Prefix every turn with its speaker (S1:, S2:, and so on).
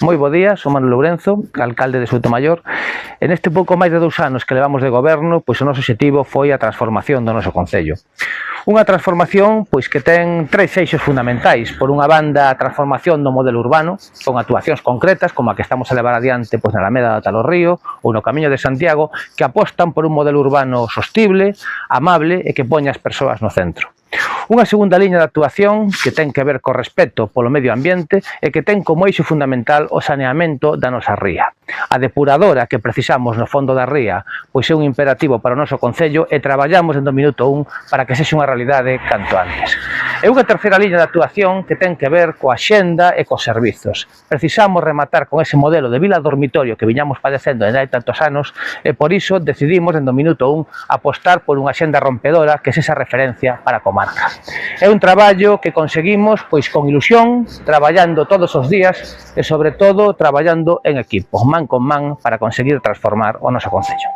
S1: Moi bo día, son Manuel Lourenzo, alcalde de Soutomaior. En este pouco máis de 2 anos que levamos de goberno, pois o noso obxectivo foi a transformación do noso concello. Unha transformación pois que ten 3 eixos fundamentais. Por unha banda, a transformación do modelo urbano, con actuacións concretas como a que estamos a levar adiante pois na Alameda de Talo Río ou no Camiño de Santiago, que apostan por un modelo urbano sostible, amable e que poña as persoas no centro. Unha segunda liña de actuación que ten que ver co respeto polo medio ambiente e que ten como eixo fundamental o saneamento da nosa ría. A depuradora que precisamos no fondo da ría pois é un imperativo para o noso concello e traballamos dende o minuto 1 para que sexa unha realidade canto antes. E unha terceira liña de actuación que ten que ver coa xenda e cos servizos. Precisamos rematar con ese modelo de vila dormitorio que viñamos padecendo desde hai tantos anos e por iso decidimos dende o minuto 1 apostar por unha xenda rompedora que é esa referencia para a comarca. É un traballo que conseguimos pois con ilusión, traballando todos os días e sobre todo traballando en equipo, man con man para conseguir transformar o noso concello.